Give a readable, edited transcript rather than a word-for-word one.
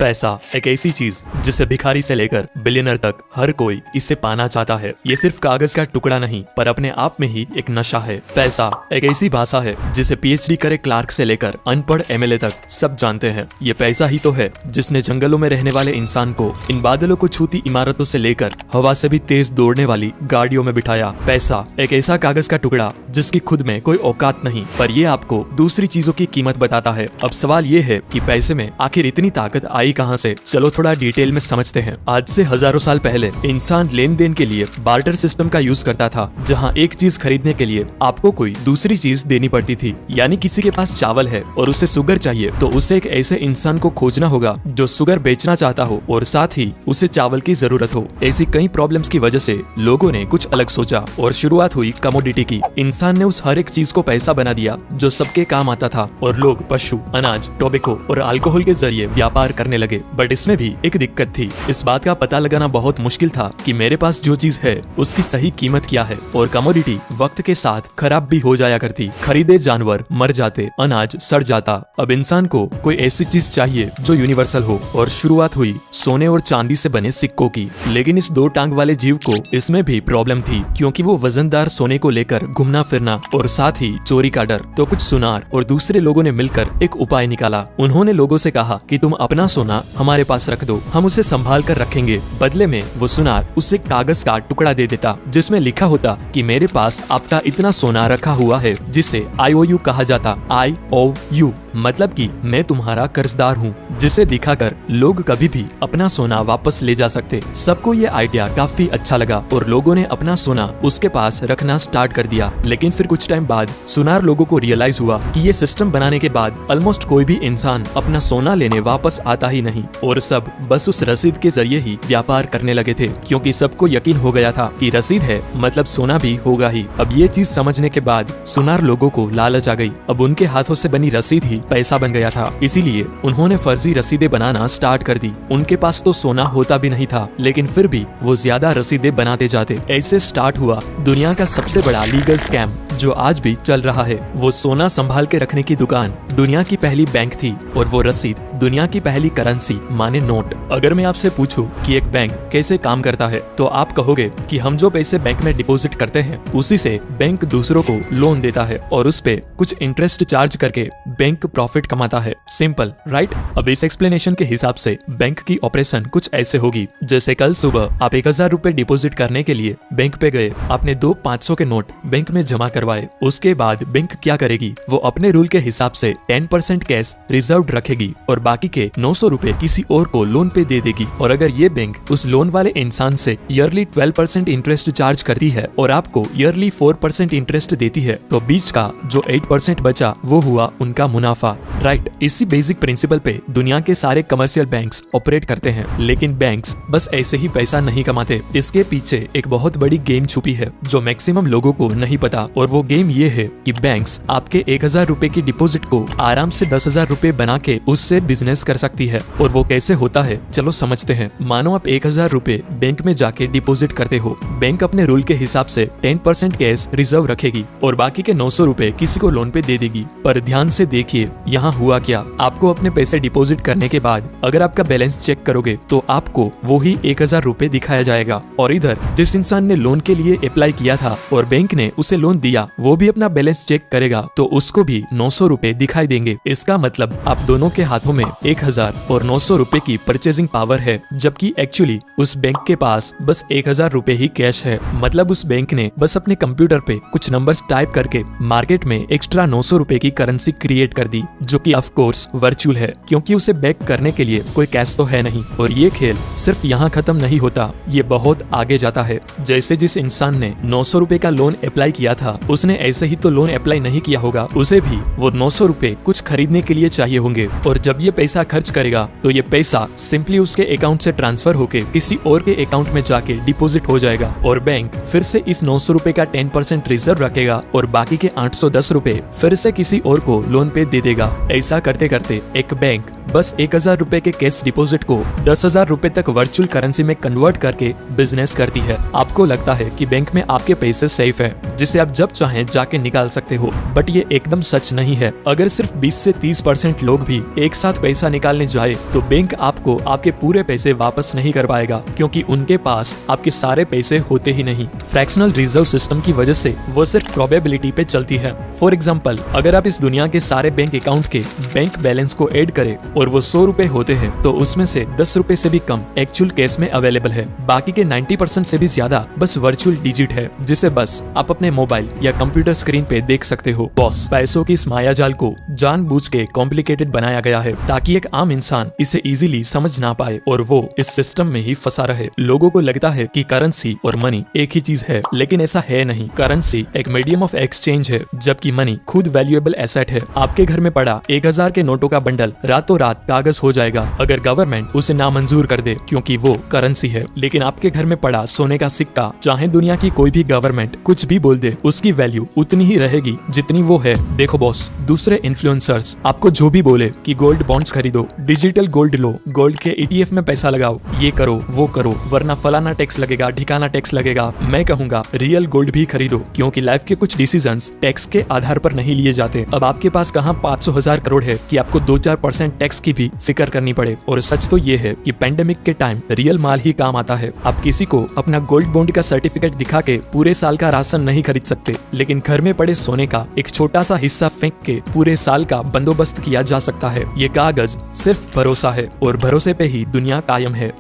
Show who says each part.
Speaker 1: पैसा एक ऐसी चीज जिसे भिखारी से लेकर बिलियनर तक हर कोई इसे पाना चाहता है। ये सिर्फ कागज का टुकड़ा नहीं पर अपने आप में ही एक नशा है। पैसा एक ऐसी भाषा है जिसे पीएचडी करे क्लार्क से लेकर अनपढ़ एमएलए तक सब जानते हैं। ये पैसा ही तो है जिसने जंगलों में रहने वाले इंसान को इन बादलों को छूती इमारतों से लेकर हवा से भी तेज दौड़ने वाली गाड़ियों में बिठाया। पैसा एक ऐसा कागज का टुकड़ा जिसकी खुद में कोई औकात नहीं पर ये आपको दूसरी चीजों की कीमत बताता है। अब सवाल ये है कि पैसे में आखिर इतनी ताकत आई कहां से? चलो थोड़ा डिटेल में समझते हैं। आज से हजारों साल पहले इंसान लेन देन के लिए बार्टर सिस्टम का यूज करता था, जहां एक चीज खरीदने के लिए आपको कोई दूसरी चीज देनी पड़ती थी। यानी किसी के पास चावल है और उसे शुगर चाहिए तो उसे एक ऐसे इंसान को खोजना होगा जो शुगर बेचना चाहता हो और साथ ही उसे चावल की जरूरत हो। ऐसी कई प्रॉब्लम्स की वजह से लोगों ने कुछ अलग सोचा और शुरुआत हुई कमोडिटी की। इंसान ने उस हर एक चीज को पैसा बना दिया जो सबके काम आता था और लोग पशु, अनाज, टोबैको और अल्कोहल के जरिए व्यापार करने लगे। बट इसमें भी एक दिक्कत थी। इस बात का पता लगाना बहुत मुश्किल था कि मेरे पास जो चीज है उसकी सही कीमत क्या है। और कमोडिटी वक्त के साथ खराब भी हो जाया करती। खरीदे जानवर मर जाते, अनाज सड़ जाता। अब इंसान को कोई ऐसी चीज चाहिए जो यूनिवर्सल हो और शुरुआत हुई सोने और चांदी से बने सिक्कों की। लेकिन इस दो टांग वाले जीव को इसमें भी प्रॉब्लम थी, क्योंकि वो वजनदार सोने को लेकर घूमना फिरना और साथ ही चोरी का डर। तो कुछ सुनार और दूसरे लोगों ने मिलकर एक उपाय निकाला। उन्होंने लोगों से कहा कि तुम अपना सोना हमारे पास रख दो, हम उसे संभाल कर रखेंगे। बदले में वो सुनार उसे कागज का टुकड़ा दे देता जिसमें लिखा होता कि मेरे पास आपका इतना सोना रखा हुआ है, जिसे IOU कहा जाता। IOU मतलब कि मैं तुम्हारा कर्जदार हूँ, जिसे दिखाकर लोग कभी भी अपना सोना वापस ले जा सकते। सबको ये आइडिया काफी अच्छा लगा और लोगों ने अपना सोना उसके पास रखना स्टार्ट कर दिया। लेकिन फिर कुछ टाइम बाद सुनार लोगों को रियलाइज हुआ कि ये सिस्टम बनाने के बाद ऑलमोस्ट कोई भी इंसान अपना सोना लेने वापस आता ही नहीं और सब बस उस रसीद के जरिए ही व्यापार करने लगे थे, क्योंकि सबको यकीन हो गया था कि रसीद है मतलब सोना भी होगा ही। अब ये चीज समझने के बाद सुनार लोगों को लालच आ गई। अब उनके हाथों से बनी रसीद ही पैसा बन गया था। इसीलिए उन्होंने फर्जी रसीदें बनाना स्टार्ट कर दी। उनके पास तो सोना होता भी नहीं था, लेकिन फिर भी वो ज्यादा रसीदें बनाते जाते। ऐसे स्टार्ट हुआ दुनिया का सबसे बड़ा लीगल स्कैम जो आज भी चल रहा है। वो सोना संभाल के रखने की दुकान दुनिया की पहली बैंक थी और वो रसीद दुनिया की पहली करेंसी माने नोट। अगर मैं आपसे पूछूं कि एक बैंक कैसे काम करता है तो आप कहोगे कि हम जो पैसे बैंक में डिपॉजिट करते हैं उसी से बैंक दूसरों को लोन देता है और उस पे कुछ इंटरेस्ट चार्ज करके बैंक प्रॉफिट कमाता है। Simple, right? अब इस एक्सप्लेनेशन के हिसाब से बैंक की ऑपरेशन कुछ ऐसे होगी जैसे कल सुबह आप 1000 रुपए डिपॉजिट करने के लिए बैंक पे गए। आपने 2 500 के नोट बैंक में जमा करवाए। उसके बाद बैंक क्या करेगी? वो अपने रूल के हिसाब से 10% कैश रिजर्व रखेगी और बाकी के 900 रुपए किसी और को लोन पे दे देगी। और अगर ये बैंक उस लोन वाले इंसान से ईयरली 12% इंटरेस्ट चार्ज करती है और आपको ईयरली 4% इंटरेस्ट देती है तो बीच का जो 8% बचा वो हुआ उनका मुनाफा, राइट? इसी बेसिक प्रिंसिपल पे दुनिया के सारे कमर्शियल बैंक्स ऑपरेट करते हैं। लेकिन बैंक्स बस ऐसे ही पैसा नहीं कमाते। इसके पीछे एक बहुत बड़ी गेम छुपी है जो मैक्सिमम लोगों को नहीं पता। और वो गेम ये है कि बैंक्स आपके 1000 रुपए की डिपॉजिट को आराम से 10,000 रुपए बना के उससे बिजनेस कर सकती है। और वो कैसे होता है चलो समझते हैं। मानो आप 1000 रुपए बैंक में जाके डिपॉजिट करते हो। बैंक अपने रूल के हिसाब से 10% कैश रिजर्व रखेगी और बाकी के 900 रुपए किसी को लोन पे दे देगी। पर ध्यान से देखिए यहाँ हुआ क्या। आपको अपने पैसे डिपॉजिट करने के बाद अगर आपका बैलेंस चेक करोगे तो आपको वो ही 1000 रुपए दिखाया जाएगा। और इधर जिस इंसान ने लोन के लिए अप्लाई किया था और बैंक ने उसे लोन दिया वो भी अपना बैलेंस चेक करेगा तो उसको भी 900 रुपए दिखाई देंगे। इसका मतलब आप दोनों के हाथों में 1000 और 900 रुपए की परचेजिंग पावर है, जबकि एक्चुअली उस बैंक के पास बस 1000 रुपए ही कैश है। मतलब उस बैंक ने बस अपने कंप्यूटर पे कुछ नंबर्स टाइप करके मार्केट में एक्स्ट्रा 900 रुपए की करेंसी क्रिएट कर दी, जो कि ऑफ कोर्स वर्चुअल है क्योंकि उसे बैक करने के लिए कोई कैश तो है नहीं। और ये खेल सिर्फ यहाँ खत्म नहीं होता, ये बहुत आगे जाता है। जैसे जिस इंसान ने 900 रुपए का लोन अप्लाई किया था उसने ऐसे ही तो लोन अप्लाई नहीं किया होगा, उसे भी वो 900 रुपए कुछ खरीदने के लिए चाहिए होंगे। और जब ये पैसा खर्च करेगा तो ये पैसा सिंपली उसके अकाउंट से ट्रांसफर होके किसी और के अकाउंट में जाके डिपॉजिट हो जाएगा और बैंक फिर से इस 900 रुपए का 10% रिजर्व रखेगा और बाकी के 810 रुपए फिर से किसी और को लोन पे दे देगा। ऐसा करते करते एक बैंक बस 1000 रुपए के कैश डिपॉजिट को 10,000 रुपए तक वर्चुअल करेंसी में कन्वर्ट करके बिजनेस करती है। आपको लगता है कि बैंक में आपके पैसे सेफ है जिसे आप जब चाहें जाके निकाल सकते हो, बट ये एकदम सच नहीं है। अगर सिर्फ 20 से 30% लोग भी एक साथ पैसा निकालने जाए तो बैंक आपको आपके पूरे पैसे वापस नहीं कर पाएगा, क्योंकि उनके पास आपके सारे पैसे होते ही नहीं। फ्रैक्शनल रिजर्व सिस्टम की वजह से वो सिर्फ प्रोबेबिलिटी पे चलती है। फॉर एग्जाम्पल, अगर आप इस दुनिया के सारे बैंक अकाउंट के बैंक बैलेंस को ऐड करें और वो 100 रुपए होते हैं, तो उसमें से 10 रुपए से भी कम एक्चुअल केस में अवेलेबल है। बाकी के 90% से भी ज्यादा बस वर्चुअल डिजिट है, जिसे बस आप अपने मोबाइल या कंप्यूटर स्क्रीन पे देख सकते हो। बॉस, पैसों की इस मायाजाल को जानबूझ के कॉम्प्लिकेटेड बनाया गया है ताकि एक आम इंसान इसे इजीली समझ ना पाए और वो इस सिस्टम में ही फंसा रहे। लोगों को लगता है कि करेंसी और मनी एक ही चीज है, लेकिन ऐसा है नहीं। करेंसी एक मीडियम ऑफ एक्सचेंज है, जबकि मनी खुद वैल्यूएबल एसेट है। आपके घर में पड़ा 1000 के नोटों का बंडल रातों रात कागज हो जाएगा अगर गवर्नमेंट उसे नामंजूर कर दे, क्योंकि वो करेंसी है। लेकिन आपके घर में पड़ा सोने का सिक्का, चाहे दुनिया की कोई भी गवर्नमेंट कुछ भी बोल दे, उसकी वैल्यू उतनी ही रहेगी जितनी वो है। देखो बॉस, दूसरे इन्फ्लुएंसर्स आपको जो भी बोले कि गोल्ड बॉन्ड्स खरीदो, डिजिटल गोल्ड लो, गोल्ड के ETF में पैसा लगाओ, ये करो वो करो, वरना फलाना टैक्स लगेगा, ठिकाना टैक्स लगेगा, मैं कहूंगा रियल गोल्ड भी खरीदो, क्योंकि लाइफ के कुछ डिसीजंस टैक्स के आधार पर नहीं लिए जाते। अब आपके पास कहां 500,000 करोड़ है कि आपको 2-4% टैक्स की भी फिक्र करनी पड़े। और सच तो ये है कि पेंडेमिक के टाइम रियल माल ही काम आता है। आप किसी को अपना गोल्ड बॉन्ड का सर्टिफिकेट दिखा के पूरे साल का राशन नहीं खरीद सकते, लेकिन घर में पड़े सोने का एक छोटा सा हिस्सा फेंक के पूरे साल का बंदोबस्त किया जा सकता है। ये कागज सिर्फ भरोसा है और भरोसे पे ही दुनिया कायम है।